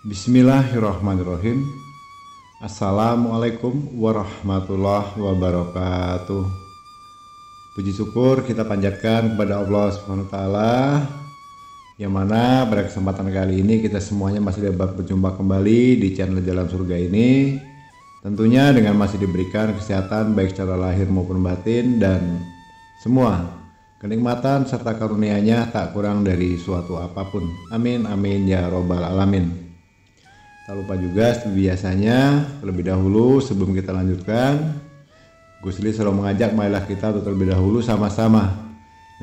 Bismillahirrahmanirrahim. Assalamualaikum warahmatullahi wabarakatuh. Puji syukur kita panjatkan kepada Allah Subhanahu wa taala, yang mana pada kesempatan kali ini kita semuanya masih dapat berjumpa kembali di channel Jalan Surga ini. Tentunya dengan masih diberikan kesehatan baik secara lahir maupun batin, dan semua kenikmatan serta karunia-Nya tak kurang dari suatu apapun. Amin amin ya robbal alamin. Tak lupa juga seperti biasanya, terlebih dahulu sebelum kita lanjutkan, Gus Li selalu mengajak marilah kita untuk terlebih dahulu sama-sama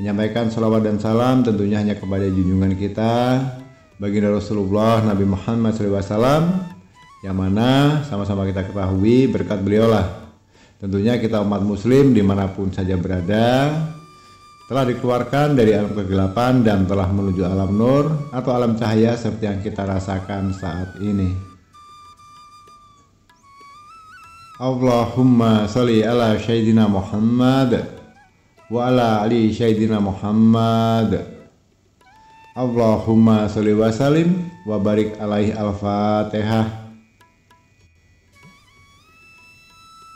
menyampaikan salawat dan salam tentunya hanya kepada junjungan kita, baginda Rasulullah Nabi Muhammad SAW, yang mana sama-sama kita ketahui berkat beliaulah tentunya kita umat muslim dimanapun saja berada telah dikeluarkan dari alam kegelapan dan telah menuju alam nur atau alam cahaya seperti yang kita rasakan saat ini. Allahumma sholli ala Sayyidina Muhammad wa ala ali Sayyidina Muhammad. Allahumma sholli wa sallim wa barik alaihi al-Fatihah.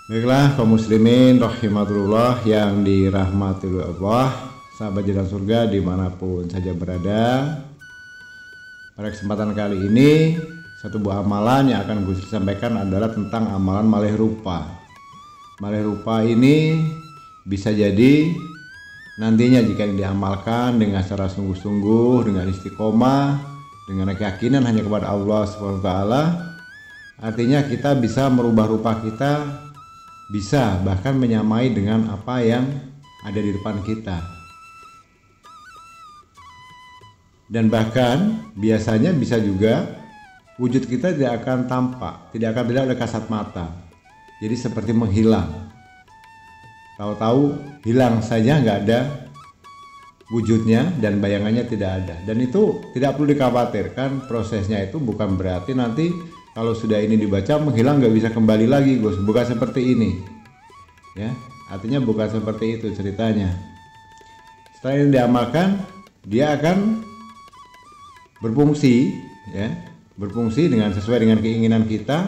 Baiklah kaum muslimin rahimatullah yang dirahmati oleh Allah, sahabat Jalan Surga dimanapun saja berada. Pada kesempatan kali ini satu buah amalan yang akan Gus sampaikan adalah tentang amalan malih rupa. Malih rupa ini bisa jadi nantinya jika diamalkan dengan secara sungguh-sungguh, dengan istiqomah, dengan keyakinan hanya kepada Allah Subhanahu wa taala, artinya kita bisa merubah rupa kita, bisa bahkan menyamai dengan apa yang ada di depan kita. Dan bahkan biasanya bisa juga wujud kita tidak akan tampak, tidak akan terlihat oleh kasat mata. Jadi seperti menghilang. Tahu-tahu hilang saja, nggak ada wujudnya dan bayangannya tidak ada. Dan itu tidak perlu dikhawatirkan, prosesnya itu bukan berarti nanti kalau sudah ini dibaca menghilang nggak bisa kembali lagi, Gus. Bukan seperti ini, ya. Artinya bukan seperti itu ceritanya. Setelah ini diamalkan, dia akan berfungsi, ya, berfungsi dengan sesuai dengan keinginan kita.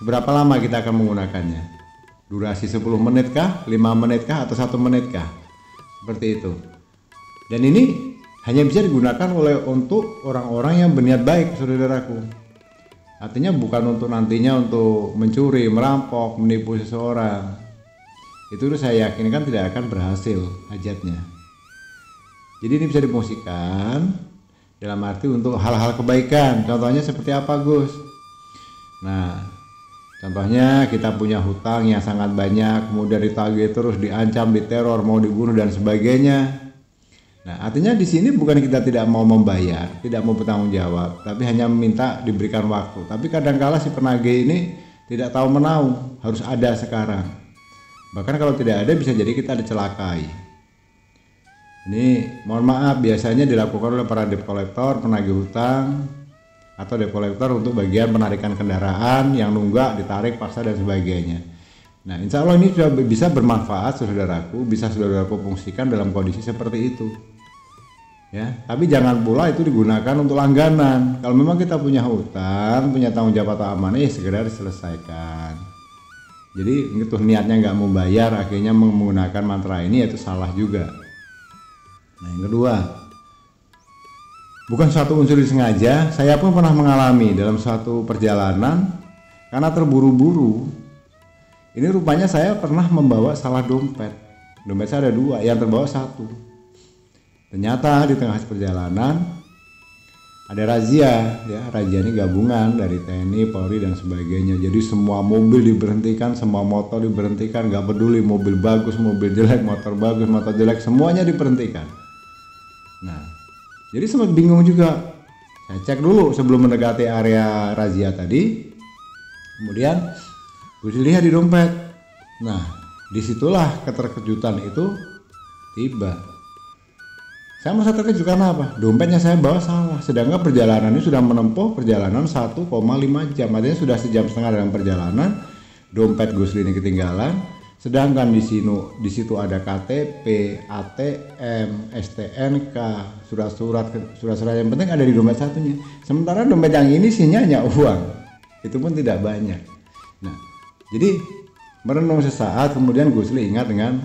Seberapa lama kita akan menggunakannya? Durasi 10 menit kah, 5 menit kah, atau 1 menit kah? Seperti itu. Dan ini hanya bisa digunakan untuk orang-orang yang berniat baik, saudaraku. Artinya bukan untuk nantinya untuk mencuri, merampok, menipu seseorang. Itu saya yakinkan tidak akan berhasil hajatnya. Jadi ini bisa difungsikan dalam arti untuk hal-hal kebaikan. Contohnya seperti apa, Gus? Nah, contohnya kita punya hutang yang sangat banyak, kemudian ditagih terus, diancam, diteror, mau dibunuh dan sebagainya. Nah, artinya di sini bukan kita tidak mau membayar, tidak mau bertanggung jawab, tapi hanya meminta diberikan waktu. Tapi kadangkala si penagih ini tidak tahu menau, harus ada sekarang. Bahkan kalau tidak ada bisa jadi kita dicelakai. Ini mohon maaf biasanya dilakukan oleh para debt collector, penagih hutang, atau debt collector untuk bagian penarikan kendaraan yang nunggak, ditarik paksa dan sebagainya. Nah, insya Allah ini sudah bisa bermanfaat, saudaraku, bisa saudaraku fungsikan dalam kondisi seperti itu. Ya, tapi jangan pula itu digunakan untuk langganan. Kalau memang kita punya hutang, punya tanggung jawab atau amanah, ya segera diselesaikan. Jadi itu niatnya nggak mau bayar, akhirnya menggunakan mantra ini, itu salah juga. Nah, yang kedua, bukan suatu unsur disengaja. Saya pun pernah mengalami dalam suatu perjalanan karena terburu-buru. Ini rupanya saya pernah membawa salah dompet. Dompet saya ada 2, yang terbawa 1. Ternyata di tengah perjalanan ada razia, ya. Razia ini gabungan dari TNI, Polri dan sebagainya. Jadi semua mobil diberhentikan, semua motor diberhentikan, nggak peduli mobil bagus, mobil jelek, motor bagus, motor jelek, semuanya diberhentikan. Nah, jadi sempat bingung juga. Saya cek dulu sebelum mendekati area razia tadi. Kemudian gue lihat di dompet. Nah, disitulah keterkejutan itu tiba. Saya merasa terkejut karena apa? Dompetnya saya bawa salah, sedangkan perjalanannya sudah menempuh perjalanan 1,5 jam. Artinya sudah 1,5 jam dalam perjalanan, dompet Gus ini ketinggalan. Sedangkan di situ ada KTP, ATM, STNK, surat-surat yang penting ada di dompet satunya. Sementara dompet yang ini isinya hanya uang, itu pun tidak banyak. Nah, jadi merenung sesaat, kemudian Gusli ingat dengan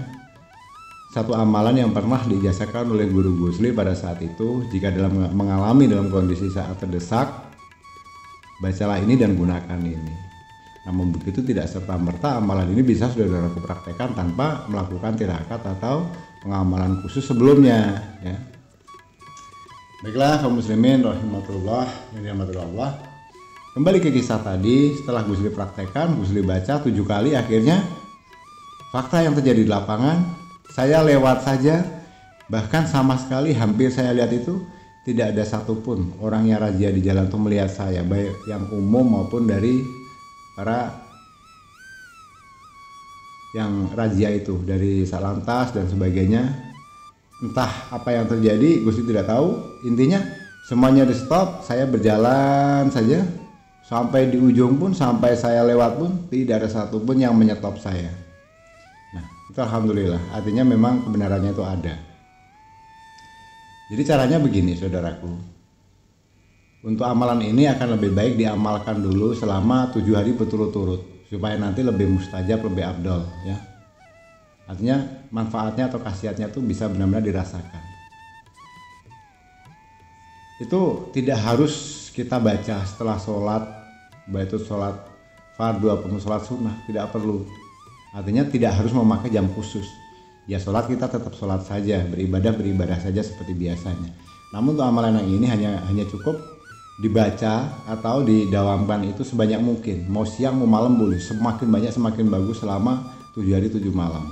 satu amalan yang pernah dijasakan oleh guru Gusli pada saat itu. Jika mengalami dalam kondisi saat terdesak, bacalah ini dan gunakan ini. Namun begitu tidak serta-merta amalan ini bisa saudaraku praktekkan tanpa melakukan tirakat atau pengamalan khusus sebelumnya, ya. Baiklah kaum muslimin rahimatullah dan rahmatullah. Kembali ke kisah tadi, setelah Gusli praktekkan, Gusli baca 7 kali, akhirnya fakta yang terjadi di lapangan, saya lewat saja, bahkan sama sekali hampir saya lihat itu tidak ada satupun orang yang razia di jalan itu melihat saya, baik yang umum maupun dari para yang razia itu, dari Satlantas dan sebagainya. Entah apa yang terjadi, Gusti tidak tahu. Intinya semuanya di stop, saya berjalan saja sampai di ujung pun, sampai saya lewat pun tidak ada satupun yang menyetop saya. Nah, itu alhamdulillah, artinya memang kebenarannya itu ada. Jadi caranya begini saudaraku, untuk amalan ini akan lebih baik diamalkan dulu selama 7 hari berturut-turut supaya nanti lebih mustajab, lebih afdol, ya. Artinya manfaatnya atau khasiatnya itu bisa benar-benar dirasakan. Itu tidak harus kita baca setelah sholat, baik itu sholat fardu ataupun sholat sunnah, tidak perlu. Artinya tidak harus memakai jam khusus. Ya sholat kita tetap sholat saja, beribadah saja seperti biasanya. Namun untuk amalan yang ini hanya cukup dibaca atau didawamkan itu sebanyak mungkin. Mau siang mau malam boleh, semakin banyak semakin bagus selama 7 hari 7 malam.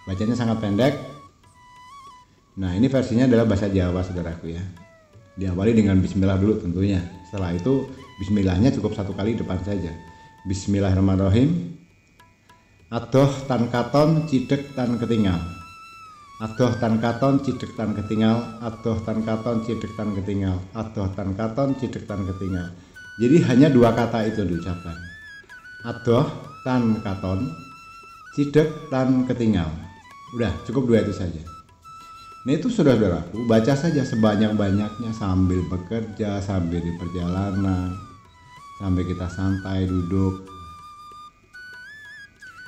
Bacanya sangat pendek. Nah, ini versinya adalah bahasa Jawa saudaraku, ya. Diawali dengan bismillah dulu tentunya. Setelah itu bismillahnya cukup 1 kali depan saja. Bismillahirrahmanirrahim. Adoh tan katon cidek tan ketinggal. Adoh tan katon cidek tan ketinggal. Adoh tan katon cidek tan ketinggal. Adoh tan katon cidek tan ketinggal. Jadi hanya 2 kata itu diucapkan. Adoh tan katon cidek tan ketinggal. Udah cukup 2 itu saja. Nah itu saudara-saudaraku, baca saja sebanyak-banyaknya sambil bekerja, sambil di perjalanan, sambil kita santai duduk.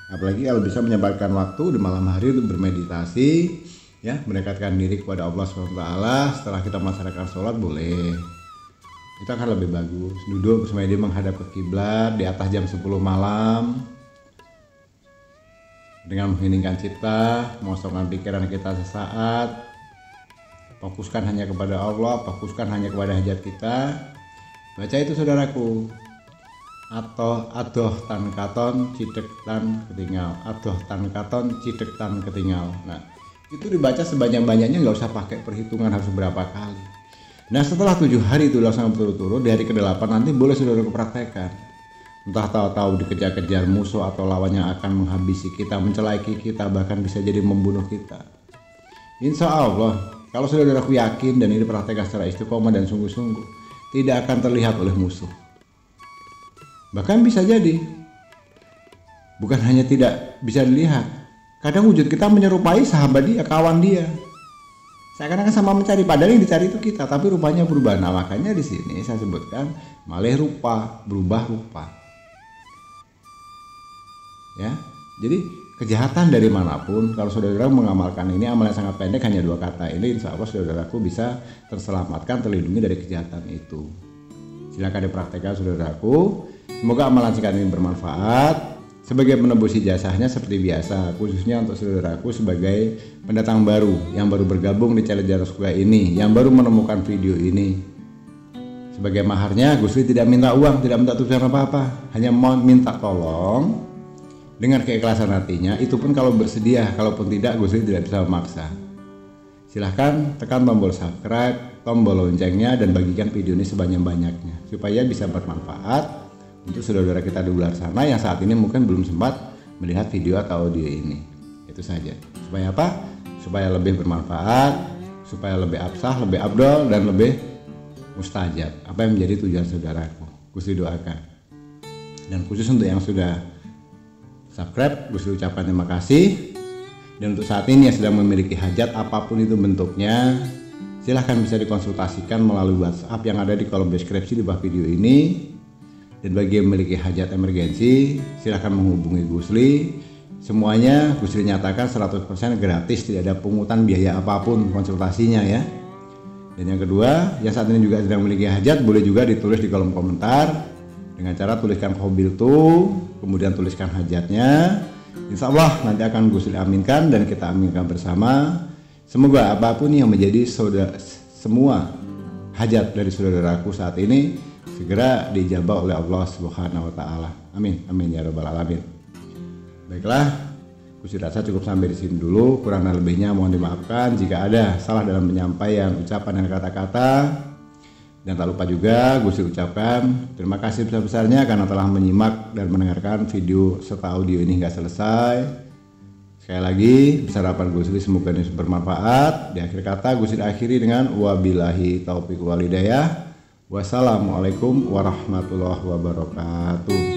Apalagi kalau bisa menyempatkan waktu di malam hari untuk bermeditasi, ya, mendekatkan diri kepada Allah SWT. Setelah kita melaksanakan sholat boleh, itu akan lebih bagus. Duduk bersama dia menghadap ke kiblat di atas jam 10 malam dengan mengheningkan cipta, mengosongkan pikiran kita sesaat, fokuskan hanya kepada Allah, fokuskan hanya kepada hajat kita. Baca itu saudaraku. Atau adoh tan katon cidek tan ketinggal. Adoh tan katon cidek tan ketinggal. Nah itu dibaca sebanyak-banyaknya, nggak usah pakai perhitungan harus berapa kali. Nah setelah 7 hari itu langsung berturut-turut, di hari ke-8 nanti boleh saudara praktekkan. Entah tahu-tahu dikejar-kejar musuh atau lawan yang akan menghabisi kita, mencelaki kita, bahkan bisa jadi membunuh kita. Insya Allah kalau saudaraku yakin dan ini praktekkan secara istiqomah dan sungguh-sungguh, tidak akan terlihat oleh musuh. Bahkan bisa jadi bukan hanya tidak bisa dilihat, kadang wujud kita menyerupai sahabat dia, kawan dia. Seakan-akan sama mencari, padahal yang dicari itu kita, tapi rupanya berubah. Nah makanya di sini saya sebutkan malih rupa, berubah rupa. Ya, jadi kejahatan dari manapun, kalau saudara mengamalkan ini, amalan sangat pendek, hanya 2 kata ini, insya Allah saudaraku bisa terselamatkan, terlindungi dari kejahatan itu. Silakan dipraktekkan saudaraku. Semoga amalan singkat ini bermanfaat sebagai penebus ijazahnya seperti biasa, khususnya untuk saudaraku sebagai pendatang baru yang baru bergabung di channel Jaros Kuliah ini, yang baru menemukan video ini. Sebagai maharnya, Gusli tidak minta uang, tidak minta tujuan apa-apa, hanya mau minta tolong dengan keikhlasan hatinya. Itu pun kalau bersedia, kalaupun tidak, Gusli tidak bisa memaksa. Silahkan tekan tombol subscribe, tombol loncengnya, dan bagikan video ini sebanyak-banyaknya supaya bisa bermanfaat untuk saudara-saudara kita di luar sana yang saat ini mungkin belum sempat melihat video atau audio ini. Itu saja. Supaya apa? Supaya lebih bermanfaat, supaya lebih absah, lebih afdol, dan lebih mustajab. Apa yang menjadi tujuan saudaraku, Gusti doakan. Dan khusus untuk yang sudah subscribe. Gus ucapkan terima kasih. Dan untuk saat ini yang sedang memiliki hajat apapun itu bentuknya, silahkan bisa dikonsultasikan melalui WhatsApp yang ada di kolom deskripsi di bawah video ini. Dan bagi yang memiliki hajat emergensi, silahkan menghubungi Gusli. Semuanya Gusli nyatakan 100% gratis, tidak ada pungutan biaya apapun konsultasinya ya. Dan yang kedua, yang saat ini juga sedang memiliki hajat, boleh juga ditulis di kolom komentar dengan cara tuliskan qabiltu, kemudian tuliskan hajatnya. Insya Allah nanti akan Gusli aminkan dan kita aminkan bersama. Semoga apapun yang menjadi semua hajat dari saudaraku saat ini segera dijabah oleh Allah Subhanahu wa taala. Amin. Amin ya rabbal alamin. Baiklah, Gusli rasa cukup sampai di sini dulu. Kurang dan lebihnya mohon dimaafkan jika ada salah dalam penyampaian ucapan dan kata-kata. Dan tak lupa juga Gusli ucapkan terima kasih besar-besarnya karena telah menyimak dan mendengarkan video serta audio ini hingga selesai. Sekali lagi, besar harapan Gusli semoga ini bermanfaat. Di akhir kata Gusli akhiri dengan wabillahi taufiq wal hidayah. Wassalamualaikum warahmatullahi wabarakatuh.